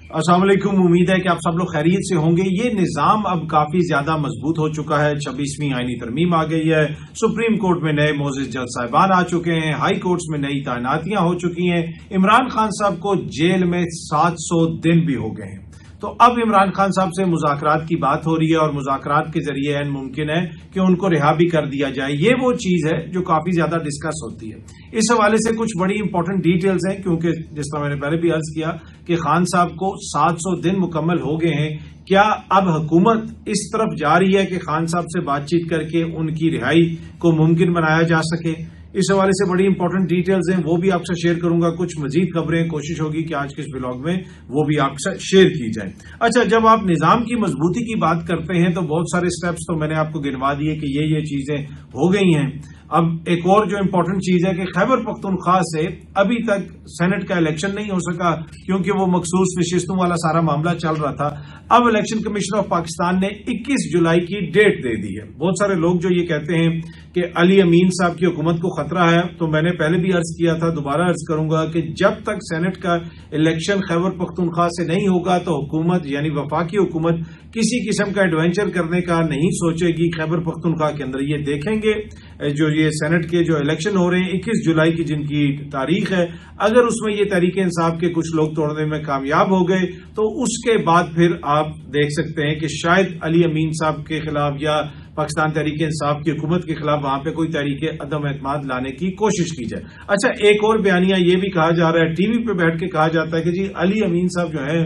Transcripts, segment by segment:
السلام علیکم، امید ہے کہ آپ سب لوگ خیریت سے ہوں گے۔ یہ نظام اب کافی زیادہ مضبوط ہو چکا ہے۔ 26ویں آئینی ترمیم آ گئی ہے، سپریم کورٹ میں نئے معزز جج صاحبان آ چکے ہیں، ہائی کورٹس میں نئی تعیناتیاں ہو چکی ہیں، عمران خان صاحب کو جیل میں 700 دن بھی ہو گئے ہیں۔ تو اب عمران خان صاحب سے مذاکرات کی بات ہو رہی ہے اور مذاکرات کے ذریعے عین ممکن ہے کہ ان کو رہا بھی کر دیا جائے۔ یہ وہ چیز ہے جو کافی زیادہ ڈسکس ہوتی ہے۔ اس حوالے سے کچھ بڑی امپورٹنٹ ڈیٹیلز ہیں، کیونکہ جس طرح میں نے پہلے بھی عرض کیا کہ خان صاحب کو 700 دن مکمل ہو گئے ہیں۔ کیا اب حکومت اس طرف جا رہی ہے کہ خان صاحب سے بات چیت کر کے ان کی رہائی کو ممکن بنایا جا سکے؟ اس حوالے سے بڑی امپورٹنٹ ڈیٹیلز ہیں، وہ بھی آپ سے شیئر کروں گا۔ کچھ مزید خبریں کوشش ہوگی کہ آج کے اس ولاگ میں وہ بھی آپ سے شیئر کی جائیں۔ اچھا، جب آپ نظام کی مضبوطی کی بات کرتے ہیں تو بہت سارے سٹیپس تو میں نے آپ کو گنوا دیے کہ یہ چیزیں ہو گئی ہیں۔ اب ایک اور جو امپورٹنٹ چیز ہے کہ خیبر پختونخوا سے ابھی تک سینٹ کا الیکشن نہیں ہو سکا، کیونکہ وہ مخصوص نشستوں والا سارا معاملہ چل رہا تھا۔ اب الیکشن کمیشن آف پاکستان نے 21 جولائی کی ڈیٹ دے دی ہے۔ بہت سارے لوگ جو یہ کہتے ہیں کہ علی امین صاحب کی حکومت کو خطرہ ہے، تو میں نے پہلے بھی عرض کیا تھا، دوبارہ عرض کروں گا کہ جب تک سینٹ کا الیکشن خیبر پختونخوا سے نہیں ہوگا تو حکومت یعنی وفاقی حکومت کسی قسم کا ایڈونچر کرنے کا نہیں سوچے گی خیبر پختونخوا کے اندر۔ یہ دیکھیں گے جو یہ سینٹ کے جو الیکشن ہو رہے ہیں 21 جولائی کی جن کی تاریخ ہے، اگر اس میں یہ تحریک انصاف کے کچھ لوگ توڑنے میں کامیاب ہو گئے تو اس کے بعد پھر آپ دیکھ سکتے ہیں کہ شاید علی امین صاحب کے خلاف یا پاکستان تحریک انصاف کی حکومت کے خلاف وہاں پہ کوئی تحریک عدم اعتماد لانے کی کوشش کی جائے۔ اچھا، ایک اور بیانیہ یہ بھی کہا جا رہا ہے، ٹی وی پہ بیٹھ کے کہا جاتا ہے کہ جی علی امین صاحب جو ہیں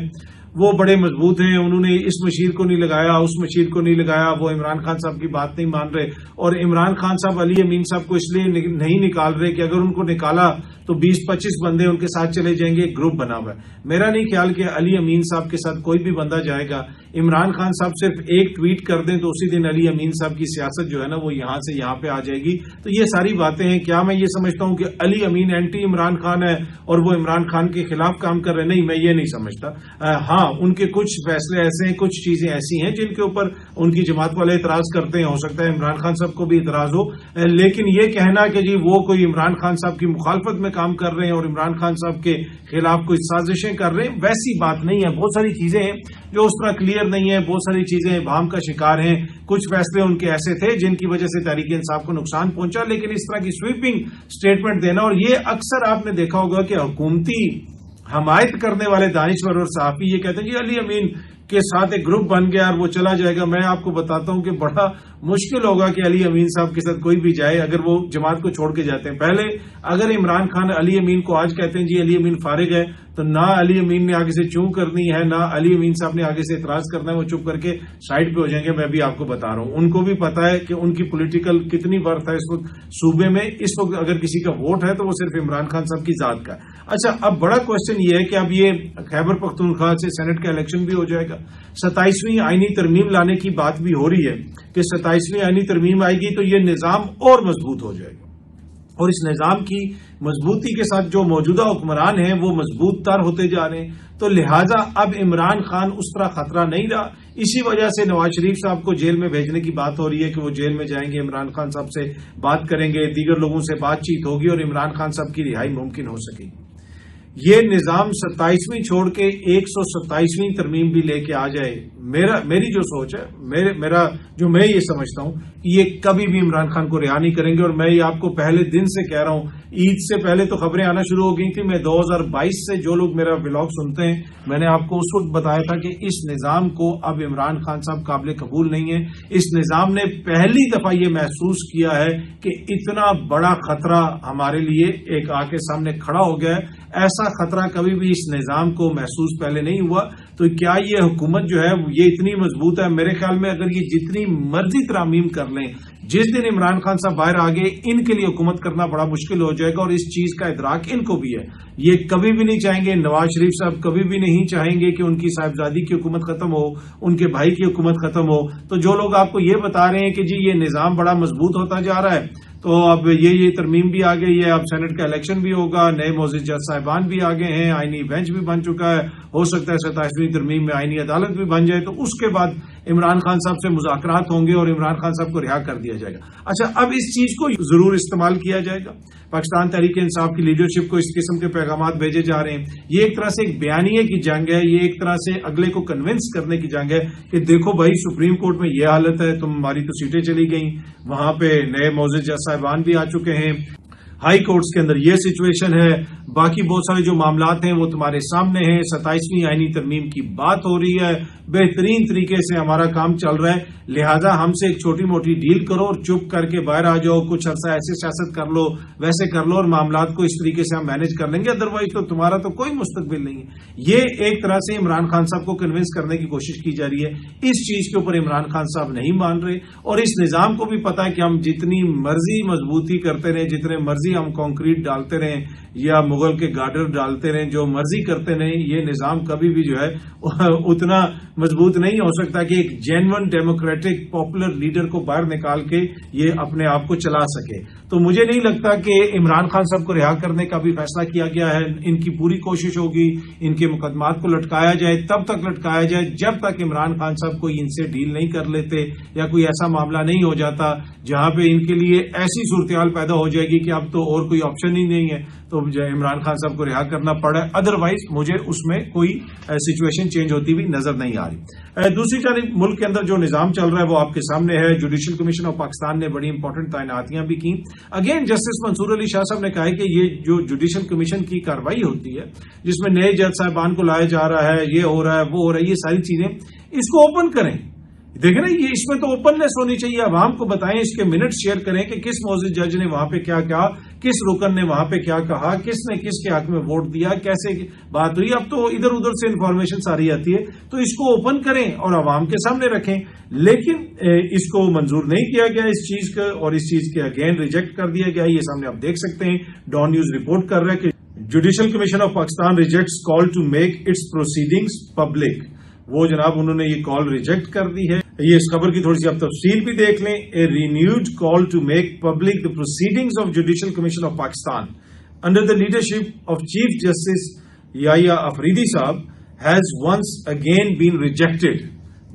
وہ بڑے مضبوط ہیں، انہوں نے اس مشیر کو نہیں لگایا، اس مشیر کو نہیں لگایا، وہ عمران خان صاحب کی بات نہیں مان رہے، اور عمران خان صاحب علی امین صاحب کو اس لیے نہیں نکال رہے کہ اگر ان کو نکالا تو 20-25 بندے ان کے ساتھ چلے جائیں گے، گروپ بنا ہوا ہے۔ میرا نہیں خیال کہ علی امین صاحب کے ساتھ کوئی بھی بندہ جائے گا۔ عمران خان صاحب صرف ایک ٹویٹ کر دیں تو اسی دن علی امین صاحب کی سیاست جو ہے نا وہ یہاں سے یہاں پہ آ جائے گی۔ تو یہ ساری باتیں ہیں۔ کیا میں یہ سمجھتا ہوں کہ علی امین اینٹی عمران خان ہے اور وہ عمران خان کے خلاف کام کر رہے ہیں؟ نہیں، میں یہ نہیں سمجھتا۔ ہاں، ان کے کچھ فیصلے ایسے ہیں، کچھ چیزیں ایسی ہیں جن کے اوپر ان کی جماعت والے اعتراض کرتے ہیں، ہو سکتا ہے عمران خان صاحب کو بھی اعتراض ہو، لیکن یہ کہنا کہ جی وہ کوئی عمران خان صاحب کی مخالفت میں کام کر رہے ہیں اور عمران خان صاحب کے خلاف کوئی سازشیں کر رہے ہیں، ویسی بات نہیں ہے۔ بہت ساری چیزیں ہیں جو اس طرح کلیئر نہیں ہیں، بہت ساری چیزیں ابہام کا شکار ہیں۔ کچھ فیصلے ان کے ایسے تھے جن کی وجہ سے تحریک انصاف کو نقصان پہنچا، لیکن اس طرح کی سویپنگ سٹیٹمنٹ دینا، اور یہ اکثر آپ نے دیکھا ہوگا کہ حکومتی حمایت کرنے والے دانشور اور صحافی یہ کہتے ہیں جی علی امین کے ساتھ ایک گروپ بن گیا اور وہ چلا جائے گا۔ میں آپ کو بتاتا ہوں کہ بڑا مشکل ہوگا کہ علی امین صاحب کے ساتھ کوئی بھی جائے اگر وہ جماعت کو چھوڑ کے جاتے ہیں۔ پہلے اگر عمران خان علی امین کو آج کہتے ہیں جی علی امین فارغ ہے، تو نہ علی امین نے آگے سے چوں کرنی ہے، نہ علی امین صاحب نے آگے سے اعتراض کرنا ہے، وہ چپ کر کے سائڈ پہ ہو جائیں گے۔ میں بھی آپ کو بتا رہا ہوں، ان کو بھی پتا ہے کہ ان کی پولیٹیکل کتنی ورتھ ہے اس وقت صوبے میں۔ اس وقت اگر کسی کا ووٹ ہے تو وہ صرف عمران خان صاحب کی ذات کا ہے۔ اچھا، اب بڑا کوشچن یہ ہے کہ اب یہ خیبر پختونخوا سے سینٹ کا الیکشن بھی ہو جائے گا، 27ویں آئینی ترمیم لانے کی بات بھی ہو رہی ہے کہ 27ویں آئینی ترمیم آئے گی تو یہ نظام اور مضبوط ہو جائے گا، اور اس نظام کی مضبوطی کے ساتھ جو موجودہ حکمران ہیں وہ مضبوط تر ہوتے جا رہے ہیں، تو لہٰذا اب عمران خان اس طرح خطرہ نہیں رہا۔ اسی وجہ سے نواز شریف صاحب کو جیل میں بھیجنے کی بات ہو رہی ہے کہ وہ جیل میں جائیں گے، عمران خان صاحب سے بات کریں گے، دیگر لوگوں سے بات چیت ہوگی اور عمران خان صاحب کی رہائی ممکن ہو سکے گی۔ یہ نظام 27ویں چھوڑ کے 127ویں ترمیم بھی لے کے آ جائے، میری جو سوچ ہے، میں یہ سمجھتا ہوں کہ یہ کبھی بھی عمران خان کو رہا نہیں کریں گے۔ اور میں یہ آپ کو پہلے دن سے کہہ رہا ہوں، عید سے پہلے تو خبریں آنا شروع ہو گئی تھی۔ میں 2022 سے جو لوگ میرا ولاگ سنتے ہیں، میں نے آپ کو اس وقت بتایا تھا کہ اس نظام کو اب عمران خان صاحب قابل قبول نہیں ہے۔ اس نظام نے پہلی دفعہ یہ محسوس کیا ہے کہ اتنا بڑا خطرہ ہمارے لیے ایک آ کے سامنے کھڑا ہو گیا ہے۔ ایسا خطرہ کبھی بھی اس نظام کو محسوس پہلے نہیں ہوا۔ تو کیا یہ حکومت جو ہے یہ اتنی مضبوط ہے؟ میرے خیال میں اگر یہ جتنی مرضی ترامیم کر لیں، جس دن عمران خان صاحب باہر آگے ان کے لیے حکومت کرنا بڑا مشکل ہو جائے گا، اور اس چیز کا ادراک ان کو بھی ہے۔ یہ کبھی بھی نہیں چاہیں گے، نواز شریف صاحب کبھی بھی نہیں چاہیں گے کہ ان کی صاحبزادی کی حکومت ختم ہو، ان کے بھائی کی حکومت ختم ہو۔ تو جو لوگ آپ کو یہ بتا رہے ہیں کہ جی یہ نظام بڑا مضبوط ہوتا جا رہا ہے، تو اب یہ ترمیم بھی آ گئی ہے، اب سینٹ کا الیکشن بھی ہوگا، نئے معزز جج صاحبان بھی آگے ہیں، آئینی بینچ بھی بن چکا ہے، ہو سکتا ہے 27ویں ترمیم میں آئینی عدالت بھی بن جائے، تو اس کے بعد عمران خان صاحب سے مذاکرات ہوں گے اور عمران خان صاحب کو رہا کر دیا جائے گا. اچھا، اب اس چیز کو ضرور استعمال کیا جائے گا. پاکستان تحریک انصاف کی لیڈرشپ کو اس قسم کے پیغامات بھیجے جا رہے ہیں. یہ ایک طرح سے ایک بیانیے کی جنگ ہے، یہ ایک طرح سے اگلے کو کنونس کرنے کی جنگ ہے کہ دیکھو بھائی سپریم کورٹ میں یہ حالت ہے، تمہاری تو سیٹیں چلی گئیں، وہاں پہ نئے معزز جج صاحبان بھی آ چکے ہیں، ہائی کورٹس کے اندر یہ سچویشن ہے، باقی بہت سارے جو معاملات ہیں وہ تمہارے سامنے ہیں، 27ویں آئینی ترمیم کی بات ہو رہی ہے، بہترین طریقے سے ہمارا کام چل رہا ہے، لہذا ہم سے ایک چھوٹی موٹی ڈیل کرو اور چپ کر کے باہر آ جاؤ، کچھ عرصہ ایسے سیاست کر لو، ویسے کر لو اور معاملات کو اس طریقے سے ہم مینج کر لیں گے، ادروائز تو تمہارا تو کوئی مستقبل نہیں ہے. یہ ایک طرح سے عمران خان صاحب کو کنونس کرنے کی کوشش کی جا رہی ہے. اس چیز کے اوپر عمران خان صاحب نہیں مان رہے اور اس نظام کو بھی پتا ہے کہ ہم جتنی مرضی مضبوطی کرتے رہیں، جتنے مرضی ہم کنکریٹ ڈالتے رہیں یا مغل کے گارڈر ڈالتے رہیں، جو مرضی کرتے رہیں، یہ نظام کبھی بھی جو ہے اتنا مضبوط نہیں ہو سکتا کہ ایک جینون ڈیموکریٹک پاپولر لیڈر کو باہر نکال کے یہ اپنے آپ کو چلا سکے. تو مجھے نہیں لگتا کہ عمران خان صاحب کو رہا کرنے کا بھی فیصلہ کیا گیا ہے. ان کی پوری کوشش ہوگی ان کے مقدمات کو لٹکایا جائے، تب تک لٹکایا جائے جب تک عمران خان صاحب کوئی ان سے ڈیل نہیں کر لیتے یا کوئی ایسا معاملہ نہیں ہو جاتا جہاں پہ ان کے لیے ایسی صورتحال پیدا ہو جائے گی کہ اب تو اور کوئی آپشن ہی نہیں ہے، تو عمران خان صاحب کو رہا کرنا پڑا. ادروائز مجھے اس میں کوئی سچویشن چینج ہوتی ہوئی نظر نہیں آ رہی. دوسری جانب ملک کے اندر جو نظام چل رہا ہے وہ آپ کے سامنے ہے. جوڈیشل کمیشن آف پاکستان نے بڑی امپورٹنٹ تعیناتیاں بھی کی. اگین جسٹس منصور علی شاہ صاحب نے کہا ہے کہ یہ جو جوڈیشل کمیشن کی کارروائی ہوتی ہے جس میں نئے جج صاحبان کو لایا جا رہا ہے، یہ ہو رہا ہے، وہ ہو رہا ہے، یہ ساری چیزیں اس کو اوپن کریں. دیکھیں نا، یہ اس میں تو اوپننس ہونی چاہیے. عوام کو بتائیں، اس کے منٹ شیئر کریں کہ کس معزز جج نے وہاں پہ کیا کہا، کس رکن نے وہاں پہ کیا کہا، کس نے کس کے حق میں ووٹ دیا، کیسے بات ہوئی. اب تو ادھر ادھر سے انفارمیشن ساری آتی ہے، تو اس کو اوپن کریں اور عوام کے سامنے رکھیں. لیکن اس کو منظور نہیں کیا گیا اس چیز کا، اور اس چیز کے اگین ریجیکٹ کر دیا گیا. یہ سامنے آپ دیکھ سکتے ہیں، ڈان نیوز رپورٹ کر رہا ہے کہ judicial commission of Pakistan rejects call to make its proceedings public. وہ جناب انہوں نے یہ کال ریجیکٹ کر دی ہے. یہ اس خبر کی تھوڑی سی آپ تفصیل بھی دیکھ لیں. A renewed call to make public the proceedings of judicial commission of Pakistan under the leadership of chief justice Yahya Afridi sahib has once again been rejected.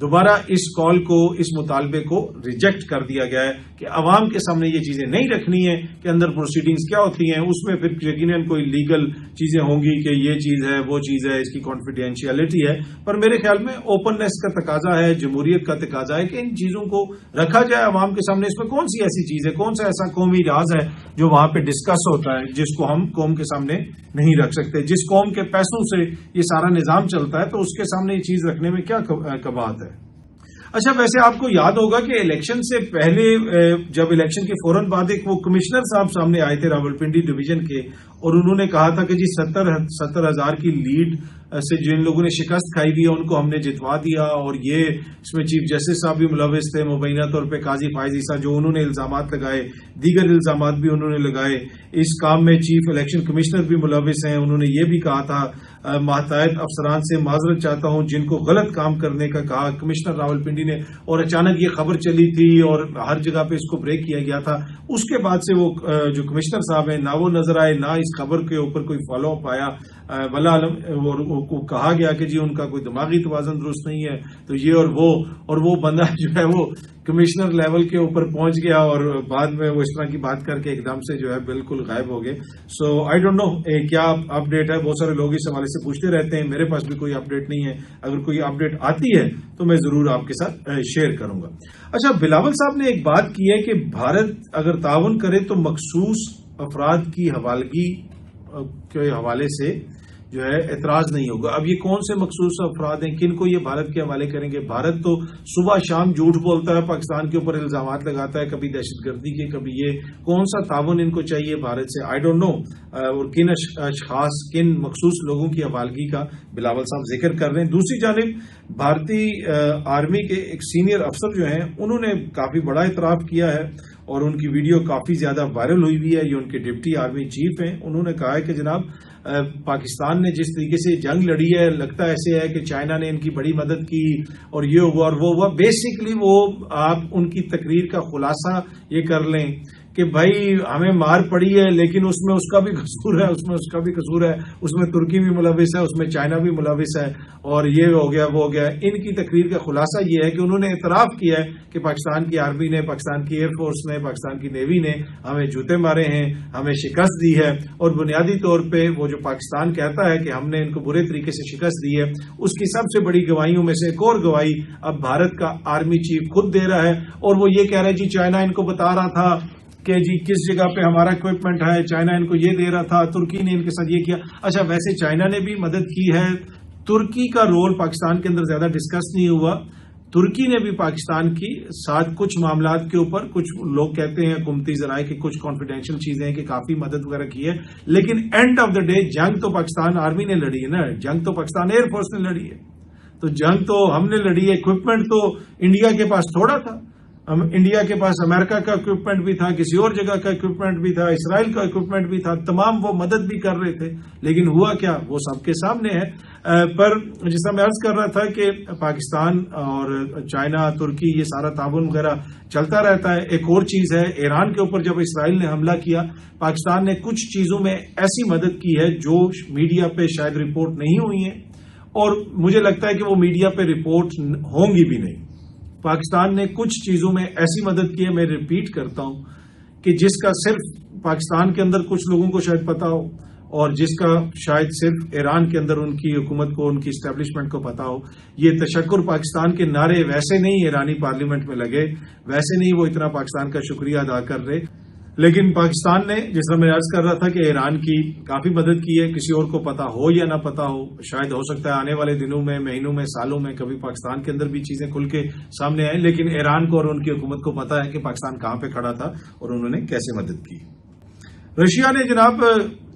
دوبارہ اس کال کو، اس مطالبے کو ریجیکٹ کر دیا گیا ہے کہ عوام کے سامنے یہ چیزیں نہیں رکھنی ہیں کہ اندر پروسیڈنگز کیا ہوتی ہیں. اس میں پھر یقیناً کوئی لیگل چیزیں ہوں گی کہ یہ چیز ہے، وہ چیز ہے، اس کی کانفیڈینشیلٹی ہے. پر میرے خیال میں اوپننس کا تقاضا ہے، جمہوریت کا تقاضا ہے کہ ان چیزوں کو رکھا جائے عوام کے سامنے. اس میں کون سی ایسی چیز ہے، کون سا ایسا قومی راز ہے جو وہاں پہ ڈسکس ہوتا ہے جس کو ہم قوم کے سامنے نہیں رکھ سکتے. جس قوم کے پیسوں سے یہ سارا نظام چلتا ہے تو اس کے سامنے یہ چیز رکھنے میں کیا کباہت ہے. اچھا، ویسے آپ کو یاد ہوگا کہ الیکشن سے پہلے، جب الیکشن کے فوراً بعد ایک وہ کمشنر صاحب سامنے آئے تھے راولپنڈی ڈویژن کے، اور انہوں نے کہا تھا کہ جی 70,000 کی لیڈ سے جن لوگوں نے شکست کھائی ہوئی ہے ان کو ہم نے جتوا دیا. اور یہ اس میں چیف جسٹس صاحب بھی ملوث تھے مبینہ طور پہ، قاضی فائز عیسیٰ، جو انہوں نے الزامات لگائے، دیگر الزامات بھی انہوں نے لگائے. اس کام میں چیف الیکشن کمشنر بھی ملوث ہیں. انہوں نے یہ بھی کہا تھا ماتحت افسران سے معذرت چاہتا ہوں جن کو غلط کام کرنے کا کہا کمشنر راولپنڈی نے. اور اچانک یہ خبر چلی تھی اور ہر جگہ پہ اس کو بریک کیا گیا تھا. اس کے بعد سے وہ جو کمشنر صاحب ہیں، نہ وہ نظر آئے، نہ اس خبر کے اوپر کوئی فالو اپ آیا. ولا عالم کو کہا گیا کہ جی ان کا کوئی دماغی توازن درست نہیں ہے، تو یہ اور وہ بندہ جو ہے وہ کمشنر لیول کے اوپر پہنچ گیا اور بعد میں وہ اس طرح کی بات کر کے ایک دم سے جو ہے بالکل غائب ہو گئے. سو آئی ڈونٹ نو کیا اپ ڈیٹ ہے. بہت سارے لوگ اس حوالے سے پوچھتے رہتے ہیں. میرے پاس بھی کوئی اپ ڈیٹ نہیں ہے. اگر کوئی اپ ڈیٹ آتی ہے تو میں ضرور آپ کے ساتھ شیئر کروں گا. اچھا، بلاول صاحب نے ایک بات کی ہے کہ بھارت اگر تعاون کرے تو مخصوص افراد کی حوالگی کے حوالے سے جو ہے اعتراض نہیں ہوگا. اب یہ کون سے مخصوص افراد ہیں، کن کو یہ بھارت کے حوالے کریں گے؟ بھارت تو صبح شام جھوٹ بولتا ہے، پاکستان کے اوپر الزامات لگاتا ہے، کبھی دہشت گردی کے، کبھی یہ. کون سا تعاون ان کو چاہیے بھارت سے؟ I don't know. اور کن اشخاص، کن مخصوص لوگوں کی حوالگی کا بلاول صاحب ذکر کر رہے ہیں. دوسری جانب بھارتی آرمی کے ایک سینئر افسر جو ہیں انہوں نے کافی بڑا اعتراف کیا ہے اور ان کی ویڈیو کافی زیادہ وائرل ہوئی بھی ہے. یہ ان کے ڈپٹی آرمی چیف ہیں. انہوں نے کہا ہے کہ جناب پاکستان نے جس طریقے سے جنگ لڑی ہے، لگتا ایسے ہے کہ چائنا نے ان کی بڑی مدد کی اور یہ ہوا اور وہ ہوا. بیسکلی وہ آپ ان کی تقریر کا خلاصہ یہ کر لیں کہ بھائی ہمیں مار پڑی ہے لیکن اس میں اس کا بھی قصور ہے، اس میں اس کا بھی قصور ہے، اس میں ترکی بھی ملوث ہے، اس میں چائنا بھی ملوث ہے، اور یہ ہو گیا وہ ہو گیا۔ ان کی تقریر کا خلاصہ یہ ہے کہ انہوں نے اعتراف کیا ہے کہ پاکستان کی آرمی نے، پاکستان کی ایئر فورس نے، پاکستان کی نیوی نے ہمیں جوتے مارے ہیں، ہمیں شکست دی ہے، اور بنیادی طور پہ وہ جو پاکستان کہتا ہے کہ ہم نے ان کو برے طریقے سے شکست دی ہے، اس کی سب سے بڑی گواہیوں میں سے ایک اور گواہی اب بھارت کا آرمی چیف خود دے رہا ہے، اور وہ یہ کہہ رہا ہے جی چائنا ان کو بتا رہا تھا کہ جی کس جگہ پہ ہمارا اکوپمنٹ ہے، چائنا ان کو یہ دے رہا تھا، ترکی نے ان کے ساتھ یہ کیا۔ اچھا ویسے چائنا نے بھی مدد کی ہے، ترکی کا رول پاکستان کے اندر زیادہ ڈسکس نہیں ہوا، ترکی نے بھی پاکستان کی ساتھ کچھ معاملات کے اوپر، کچھ لوگ کہتے ہیں حکومتی ذرائع کہ کچھ کانفیڈینشیل چیزیں ہیں کہ کافی مدد وغیرہ کی ہے، لیکن اینڈ آف دا ڈے جنگ تو پاکستان آرمی نے لڑی ہے نا، جنگ تو پاکستان ایئر فورس نے لڑی ہے، تو جنگ تو ہم نے لڑی ہے، اکوپمنٹ تو انڈیا کے پاس تھوڑا تھا، انڈیا کے پاس امریکہ کا اکوپمنٹ بھی تھا، کسی اور جگہ کا اکوپمنٹ بھی تھا، اسرائیل کا اکوپمنٹ بھی تھا، تمام وہ مدد بھی کر رہے تھے، لیکن ہوا کیا وہ سب کے سامنے ہے۔ پر جیسا میں عرض کر رہا تھا کہ پاکستان اور چائنا، ترکی، یہ سارا تعاون وغیرہ چلتا رہتا ہے۔ ایک اور چیز ہے، ایران کے اوپر جب اسرائیل نے حملہ کیا، پاکستان نے کچھ چیزوں میں ایسی مدد کی ہے جو میڈیا پہ شاید رپورٹ نہیں ہوئی ہیں، اور مجھے لگتا ہے کہ وہ میڈیا پہ رپورٹ ہوں گی بھی نہیں۔ پاکستان نے کچھ چیزوں میں ایسی مدد کی ہے، میں ریپیٹ کرتا ہوں، کہ جس کا صرف پاکستان کے اندر کچھ لوگوں کو شاید پتا ہو، اور جس کا شاید صرف ایران کے اندر ان کی حکومت کو، ان کی اسٹیبلشمنٹ کو پتا ہو۔ یہ تشکر پاکستان کے نعرے ویسے نہیں ایرانی پارلیمنٹ میں لگے، ویسے نہیں وہ اتنا پاکستان کا شکریہ ادا کر رہے، لیکن پاکستان نے جس طرح میں عرض کر رہا تھا کہ ایران کی کافی مدد کی ہے، کسی اور کو پتا ہو یا نہ پتا ہو، شاید ہو سکتا ہے آنے والے دنوں میں، مہینوں میں، سالوں میں کبھی پاکستان کے اندر بھی چیزیں کھل کے سامنے آئیں، لیکن ایران کو اور ان کی حکومت کو پتا ہے کہ پاکستان کہاں پہ کھڑا تھا اور انہوں نے کیسے مدد کی۔ رشیا نے جناب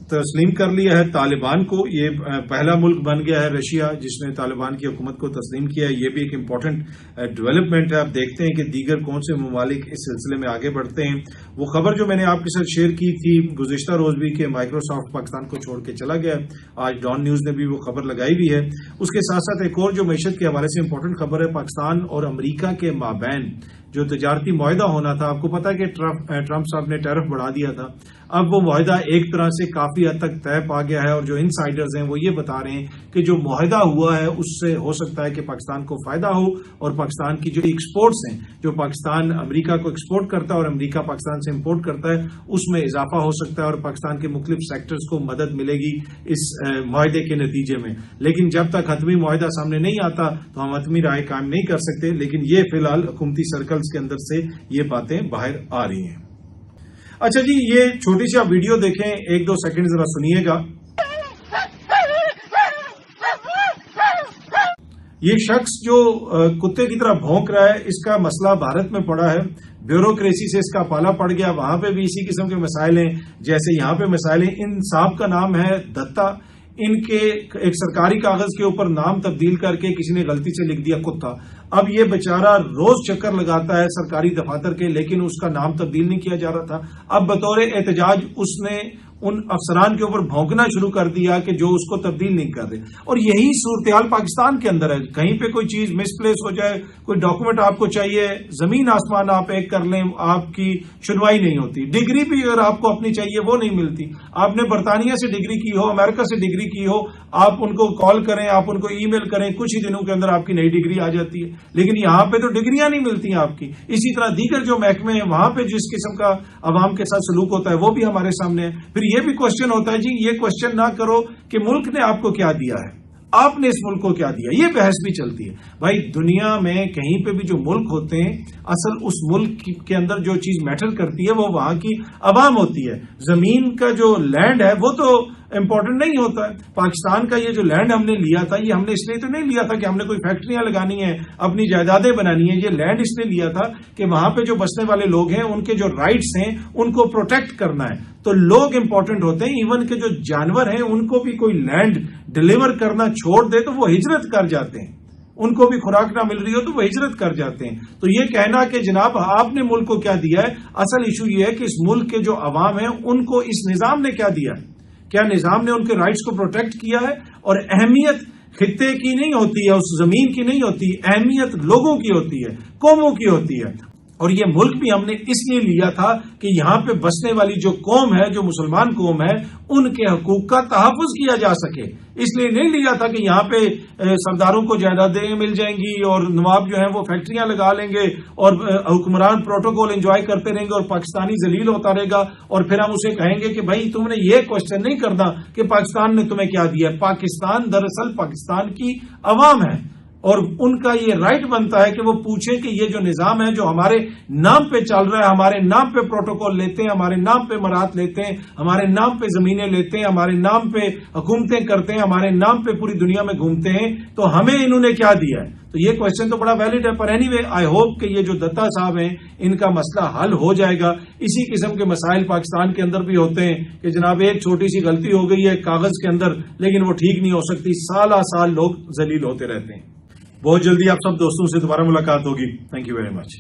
تسلیم کر لیا ہے طالبان کو، یہ پہلا ملک بن گیا ہے رشیا جس نے طالبان کی حکومت کو تسلیم کیا ہے، یہ بھی ایک امپورٹنٹ ڈیولپمنٹ ہے۔ آپ دیکھتے ہیں کہ دیگر کون سے ممالک اس سلسلے میں آگے بڑھتے ہیں۔ وہ خبر جو میں نے آپ کے ساتھ شیئر کی تھی گزشتہ روز بھی کہ مائکروسافٹ پاکستان کو چھوڑ کے چلا گیا، آج ڈان نیوز نے بھی وہ خبر لگائی بھی ہے۔ اس کے ساتھ ساتھ ایک اور جو معیشت کے حوالے سے امپورٹنٹ خبر ہے، پاکستان اور امریکہ کے مابین جو تجارتی معاہدہ ہونا تھا، آپ کو پتا ہے کہ ٹرمپ صاحب نے ٹیرف بڑھا دیا تھا، اب وہ معاہدہ ایک طرح سے کافی حد تک طے پا گیا ہے، اور جو انسائڈرز ہیں وہ یہ بتا رہے ہیں کہ جو معاہدہ ہوا ہے اس سے ہو سکتا ہے کہ پاکستان کو فائدہ ہو، اور پاکستان کی جو ایکسپورٹس ہیں، جو پاکستان امریکہ کو ایکسپورٹ کرتا ہے اور امریکہ پاکستان سے امپورٹ کرتا ہے، اس میں اضافہ ہو سکتا ہے، اور پاکستان کے مختلف سیکٹرز کو مدد ملے گی اس معاہدے کے نتیجے میں۔ لیکن جب تک حتمی معاہدہ سامنے نہیں آتا تو ہم حتمی رائے قائم نہیں کر سکتے، لیکن یہ فی الحال حکومتی سرکلز کے اندر سے یہ باتیں باہر آ رہی ہیں۔ اچھا جی، یہ چھوٹی سی آپ ویڈیو دیکھیں، 1-2 سیکنڈ ذرا سنیے گا۔ یہ شخص جو کتے کی طرح بھونک رہا ہے، اس کا مسئلہ بھارت میں پڑا ہے، بیوروکریسی سے اس کا پالا پڑ گیا، وہاں پہ بھی اسی قسم کے مسائل ہیں جیسے یہاں پہ مسائل ہیں۔ ان صاحب کا نام ہے دتا، ان کے ایک سرکاری کاغذ کے اوپر نام تبدیل کر کے کسی نے غلطی سے لکھ دیا کتا۔ اب یہ بیچارہ روز چکر لگاتا ہے سرکاری دفاتر کے، لیکن اس کا نام تبدیل نہیں کیا جا رہا تھا۔ اب بطور احتجاج اس نے ان افسران کے اوپر بھونکنا شروع کر دیا کہ جو اس کو تبدیل نہیں کر رہے، اور یہی صورتحال پاکستان کے اندر ہے۔ کہیں پہ کوئی چیز مس پلیس ہو جائے، کوئی ڈاکومنٹ آپ کو چاہیے، زمین آسمان آپ ایک کر لیں، آپ کی سنوائی نہیں ہوتی۔ ڈگری بھی اگر آپ کو اپنی چاہیے وہ نہیں ملتی۔ آپ نے برطانیہ سے ڈگری کی ہو، امریکہ سے ڈگری کی ہو، آپ ان کو کال کریں، آپ ان کو ای میل کریں، کچھ ہی دنوں کے اندر آپ کی نئی ڈگری آ جاتی ہے، لیکن یہاں پہ تو ڈگریاں نہیں ملتی آپ کی۔ اسی طرح دیگر جو محکمے ہیں وہاں پہ جس قسم کا عوام کے ساتھ سلوک ہوتا ہے وہ بھی ہمارے سامنے ہے۔ پھر یہ بھی کوشچن ہوتا ہے جی، یہ کوشچن نہ کرو کہ ملک نے آپ کو کیا دیا ہے، آپ نے اس ملک کو کیا دیا، یہ بحث بھی چلتی ہے۔ بھائی دنیا میں کہیں پہ بھی جو ملک ہوتے ہیں، اصل اس ملک کے اندر جو چیز میٹر کرتی ہے وہ وہاں کی عوام ہوتی ہے۔ زمین کا جو لینڈ ہے وہ تو امپورٹنٹ نہیں ہوتا ہے۔ پاکستان کا یہ جو لینڈ ہم نے لیا تھا، یہ ہم نے اس لیے تو نہیں لیا تھا کہ ہم نے کوئی فیکٹریاں لگانی ہیں، اپنی جائیدادیں بنانی ہیں۔ یہ لینڈ اس نے لیا تھا کہ وہاں پہ جو بسنے والے لوگ ہیں ان کے جو رائٹس ہیں ان کو پروٹیکٹ کرنا ہے۔ تو لوگ امپورٹنٹ ہوتے ہیں، ایون کہ جو جانور ہیں ان کو بھی کوئی لینڈ ڈلیور کرنا چھوڑ دے تو وہ ہجرت کر جاتے ہیں، ان کو بھی خوراک نہ مل رہی ہو تو وہ ہجرت کر جاتے ہیں۔ تو یہ کہنا کہ جناب آپ نے ملک کو کیا دیا ہے، اصل ایشو یہ ہے کہ اس ملک کے جو عوام ہیں ان کو اس نظام نے کیا دیا ہے، کیا نظام نے ان کے رائٹس کو پروٹیکٹ کیا ہے؟ اور اہمیت خطے کی نہیں ہوتی ہے، اس زمین کی نہیں ہوتی، اہمیت لوگوں کی ہوتی ہے، قوموں کی ہوتی ہے۔ اور یہ ملک بھی ہم نے اس لیے لیا تھا کہ یہاں پہ بسنے والی جو قوم ہے، جو مسلمان قوم ہے، ان کے حقوق کا تحفظ کیا جا سکے. اس لیے نہیں لیا تھا کہ یہاں پہ سرداروں کو جائیدادیں مل جائیں گی اور نواب جو ہیں وہ فیکٹریاں لگا لیں گے اور حکمران پروٹوکول انجوائے کرتے رہیں گے اور پاکستانی ذلیل ہوتا رہے گا، اور پھر ہم اسے کہیں گے کہ بھائی تم نے یہ کوشچن نہیں کرنا کہ پاکستان نے تمہیں کیا دیا ہے. پاکستان دراصل پاکستان کی عوام ہے اور ان کا یہ رائٹ بنتا ہے کہ وہ پوچھیں کہ یہ جو نظام ہے جو ہمارے نام پہ چل رہا ہے، ہمارے نام پہ پروٹوکول لیتے ہیں، ہمارے نام پہ مراد لیتے ہیں، ہمارے نام پہ زمینیں لیتے ہیں، ہمارے نام پہ حکومتیں کرتے ہیں، ہمارے نام پہ پوری دنیا میں گھومتے ہیں، تو ہمیں انہوں نے کیا دیا ہے. تو یہ کوشچن تو بڑا ویلڈ ہے. پر اینی وے آئی ہوپ کہ یہ جو دتا صاحب ہیں ان کا مسئلہ حل ہو جائے گا. اسی قسم کے مسائل پاکستان کے اندر بھی ہوتے ہیں کہ جناب ایک چھوٹی سی غلطی ہو گئی ہے کاغذ کے اندر، لیکن وہ ٹھیک نہیں ہو سکتی. سالہ سال لوگ ذلیل ہوتے رہتے ہیں. بہت جلدی آپ سب دوستوں سے دوبارہ ملاقات ہوگی. Thank you very much.